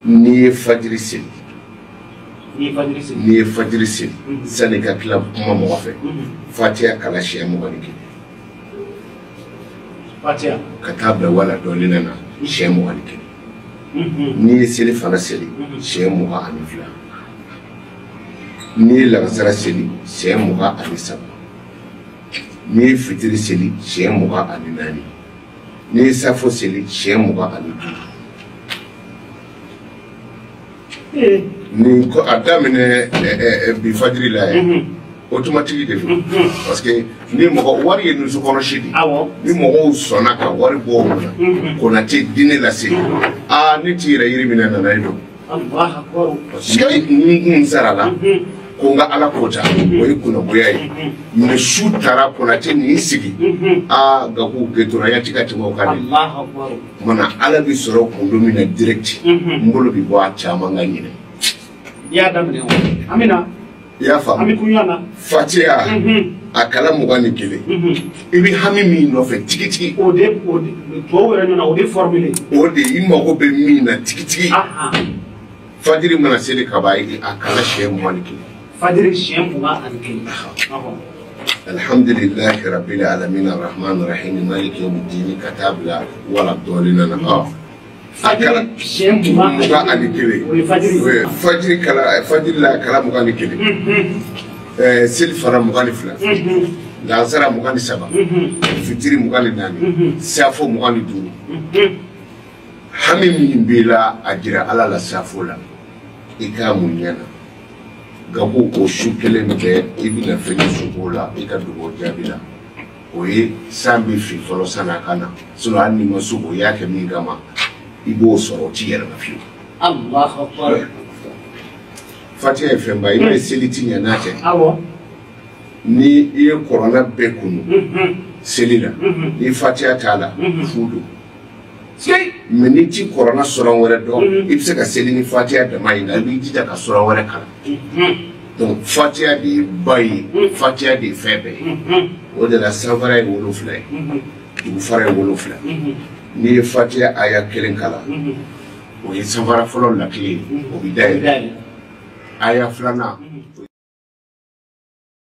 ni fajiri seli ni fajiri seli sani ka kila kuma mɔgɔ fɛ Fatiha kala siɲɛ 21 Fatiha ka taa bila wala dɔɔnin na siɲɛ 21 ni ye seli fana seli siɲɛ 22 ni ye lansara seli siɲɛ 23 ni ye fitiri seli siɲɛ 24 ni ye safo seli siɲɛ 22 ni ko a daminɛ bi fajiri la ye automatique de parce que ni mɔgɔ wari ye nusu kɔnɔ si di ni mɔgɔw sɔnna ka wari bɔ o la Konate diinɛ lase ne t'i yɛrɛ yiri minɛ nana ye don parce que n sara la ko n ka Ala ko ta o ye kunnabɔya ye mais su taara Konate ni sigi gaku getora ya ti ka tɛmɛ o kan de mana Ala bi sɔrɔ kundo min na direct n bolo bi bɔ a caman ka ɲinɛ ya daminɛ o amina ya faamu ami kunyana Fatiha a kala 21 i bi hami min nɔfɛ tigitigi o de to wɛrɛ nana o de formuler o de i mago bɛ min na tigitigi fajiri mana seli ka ban a kala siɲɛ 21 fajiri siɲɛ 21 alhamdulillahi rabbil alamin arrahman arrahim maliki yawmiddin ka taa bila wala dɔɔnin na akala siɲɛ 21 o ye fajiri fajiri la kala 21 seli fara 22 lansara 23 fitiri 24 safo 25 hami min b'i la a jira Ala la safo la i ka mun ɲɛna gabu o su kelen bɛɛ i bɛna fɛn sugu la i ka dugawu jaabi la o ye san bɛ fin fɔlɔ san'a ka na sinon hali n'i ma se o y'a kɛ min kama i b'o sɔrɔ o t'i yɛlɛma fiyewu. Allahu Akbar. Fatiha ye fɛnba ye i bɛ seli ti ɲɛ n'a tɛ. Awɔ. Ni i ye kuranɛ bɛɛ kunu seli la ni Fatiha t'a la fu don. Mais n'i ti kuranɛ sɔrɔ wɛrɛ dɔn i bɛ se ka seli ni Fatiha dama ye nka i b'i jija ka sɔrɔ wɛrɛ kalan. Donc Fatiha de ye ba ye Fatiha de ye fɛn bɛɛ ye o de la sanfara ye 7 ye dugufara ye 7 n'i ye Fatiha aya 1 kalan o ye sanfara fɔlɔ lakile ye o bɛ dayɛlɛ aya 2nan o